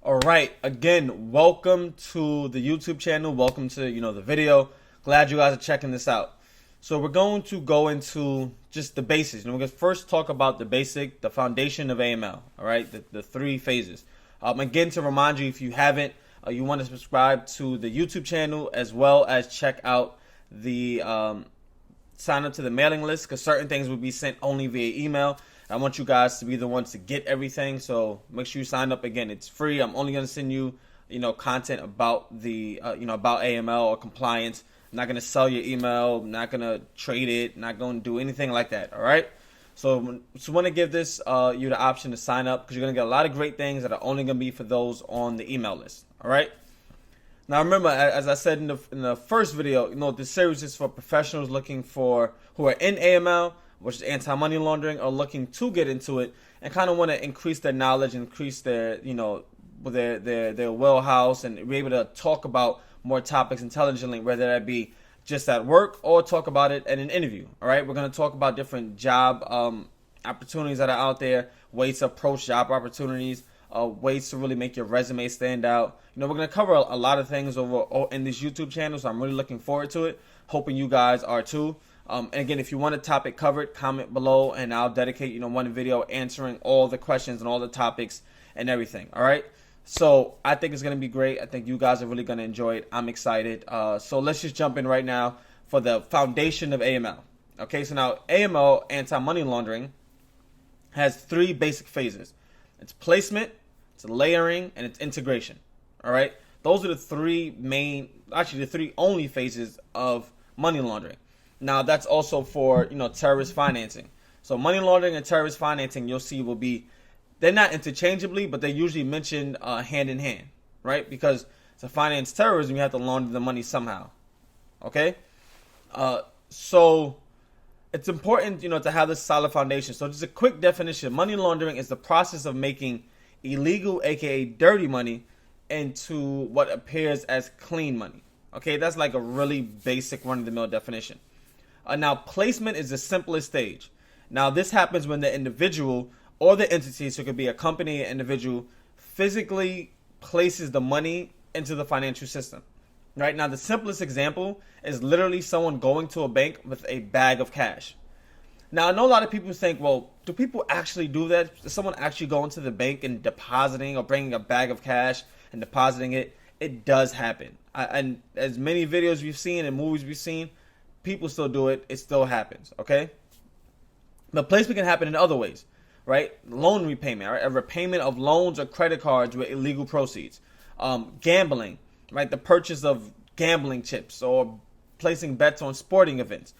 All right, again, welcome to the YouTube channel. Welcome to, the video. Glad you guys are checking this out. So we're going to go into just the basics. And we're going to first talk about the foundation of AML. All right, the three phases. Again, to remind you, if you haven't, you want to subscribe to the YouTube channel as well as check out the sign up to the mailing list, because certain things will be sent only via email. I want you guys to be the ones to get everything, so make sure you sign up. Again, it's free. I'm only going to send you, content about the, about AML or compliance. I'm not going to sell your email. I'm not going to trade it. Not going to do anything like that. All right. So want to give this you the option to sign up, because you're going to get a lot of great things that are only going to be for those on the email list. All right. Now remember, as I said in the first video, this series is for professionals who are in AML, which is anti-money laundering, or looking to get into it and kind of want to increase their knowledge, increase their their wheelhouse, and be able to talk about more topics intelligently, whether that be just at work or talk about it at an interview. All right, we're going to talk about different job opportunities that are out there, ways to approach job opportunities, ways to really make your resume stand out. We're going to cover a lot of things over in this YouTube channel, so I'm really looking forward to it. Hoping you guys are too. And again, if you want a topic covered, comment below, and I'll dedicate, one video answering all the questions and all the topics and everything. All right. So I think it's going to be great. I think you guys are really going to enjoy it. I'm excited. So let's just jump in right now for the foundation of AML. Okay. So now AML, anti-money laundering, has three basic phases. It's placement, it's layering, and it's integration. All right. Those are the three only phases of money laundering. Now, that's also for, terrorist financing. So money laundering and terrorist financing, you'll see, they're not interchangeably, but they're usually mentioned hand in hand, right? Because to finance terrorism, you have to launder the money somehow, okay? So it's important, to have this solid foundation. So just a quick definition. Money laundering is the process of making illegal, aka dirty money, into what appears as clean money, okay? That's like a really basic run-of-the-mill definition. Now, placement is the simplest stage. Now, this happens when the individual or the entity, so it could be a company, an individual, physically places the money into the financial system. Right now, the simplest example is literally someone going to a bank with a bag of cash. Now, I know a lot of people think, well, do people actually do that? Is someone actually going to the bank and depositing or bringing a bag of cash and depositing it? It does happen. And as many videos we've seen and movies we've seen, people still do it. It still happens, okay? But placement can happen in other ways, right? Loan repayment, right? A repayment of loans or credit cards with illegal proceeds. Gambling, right? The purchase of gambling chips or placing bets on sporting events.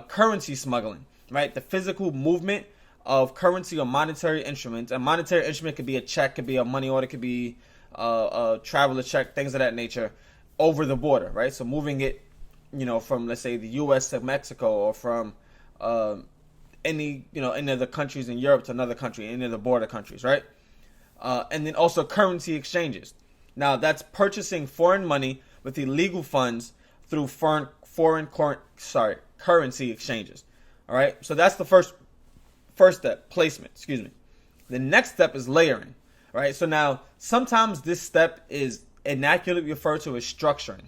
Currency smuggling, right? The physical movement of currency or monetary instruments. A monetary instrument could be a check, could be a money order, could be a traveler check, things of that nature, over the border, right? So moving it, from, let's say, the U.S. to Mexico, or from any of the countries in Europe to another country, any of the border countries, right? And then also currency exchanges. Now, that's purchasing foreign money with illegal funds through currency exchanges. All right, so that's the first step, placement. Excuse me. The next step is layering. Right. So now, sometimes this step is inaccurately referred to as structuring.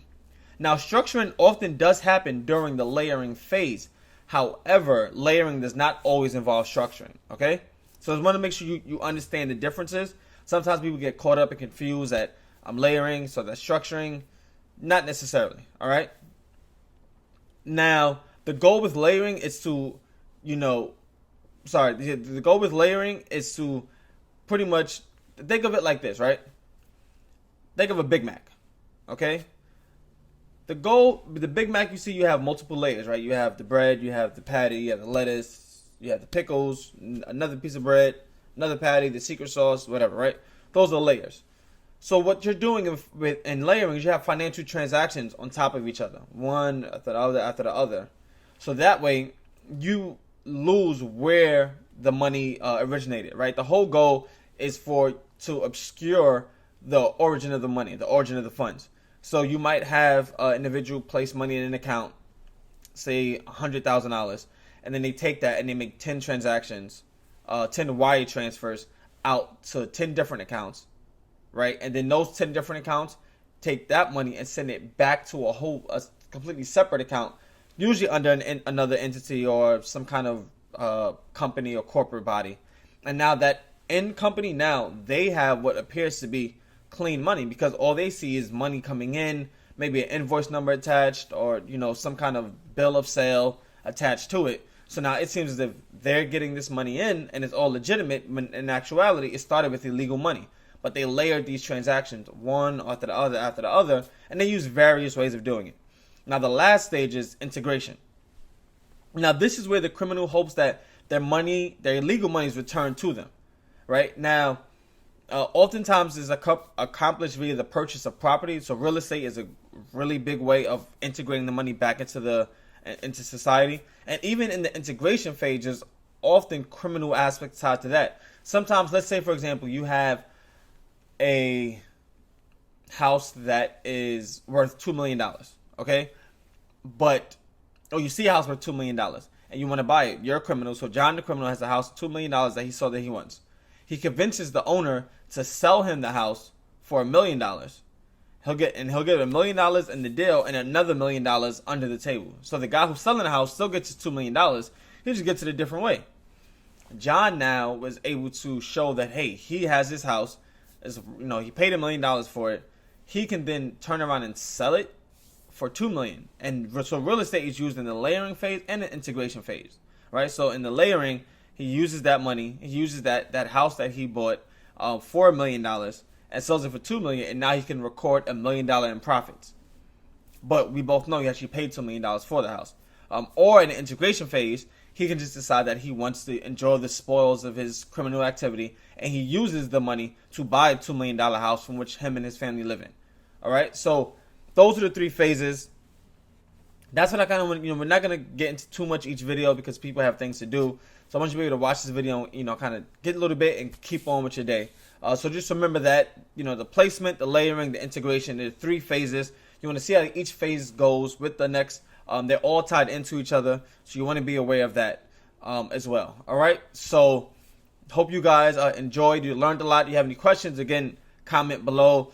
Now, structuring often does happen during the layering phase. However, layering does not always involve structuring, okay? So I want to make sure you understand the differences. Sometimes people get caught up and confused that I'm layering, so that's structuring. Not necessarily, all right? Now, the goal with layering is to, the goal with layering is to pretty much, think of it like this, right? Think of a Big Mac, okay? The Big Mac, you see, you have multiple layers, right? You have the bread, you have the patty, you have the lettuce, you have the pickles, another piece of bread, another patty, the secret sauce, whatever, right? Those are layers. So what you're doing in layering is you have financial transactions on top of each other, one after the other. So that way, you lose where the money originated, right? The whole goal is to obscure the origin of the money, the origin of the funds. So you might have an individual place money in an account, say $100,000, and then they take that and they make 10 transactions, 10 wire transfers out to 10 different accounts, right? And then those 10 different accounts take that money and send it back to a completely separate account, usually under another entity or some kind of company or corporate body. And now that end company, now they have what appears to be clean money, because all they see is money coming in, maybe an invoice number attached, or some kind of bill of sale attached to it. So now it seems as if they're getting this money in and it's all legitimate, when in actuality it started with illegal money. But they layered these transactions one after the other, and they use various ways of doing it. Now the last stage is integration. Now this is where the criminal hopes that their illegal money is returned to them. Right now, oftentimes is accomplished via the purchase of property. So real estate is a really big way of integrating the money back into society. And even in the integration phase, there's often criminal aspects tied to that. Sometimes, let's say for example, you have a house that is worth $2 million, okay? Or you see a house worth $2 million and you want to buy it. You're a criminal. So John the criminal has a house, $2 million that he saw that he wants. He convinces the owner to sell him the house for $1 million. He'll get $1 million in the deal and another $1 million under the table. So the guy who's selling the house still gets his $2 million. He just gets it a different way. John now was able to show that, hey, he has his house. He paid $1 million for it. He can then turn around and sell it for $2 million. And so real estate is used in the layering phase and the integration phase, right? So in the layering, he uses that money. He uses that house that he bought for $1 million and sells it for $2 million, and now he can record $1 million in profits. But we both know he actually paid $2 million for the house. Or in the integration phase, he can just decide that he wants to enjoy the spoils of his criminal activity, and he uses the money to buy a $2 million house from which him and his family live in. All right, so those are the three phases. That's what I kind of want. We're not gonna get into too much each video because people have things to do. So I want you to be able to watch this video, kind of get a little bit and keep on with your day. So just remember that, the placement, the layering, the integration, the three phases. You want to see how each phase goes with the next. They're all tied into each other, so you want to be aware of that as well. All right. So hope you guys enjoyed. You learned a lot. If you have any questions, again, comment below.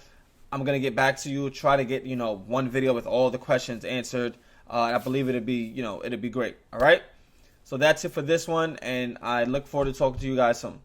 I'm gonna get back to you. Try to get one video with all the questions answered. I believe it'd be great. All right. So that's it for this one, and I look forward to talking to you guys soon.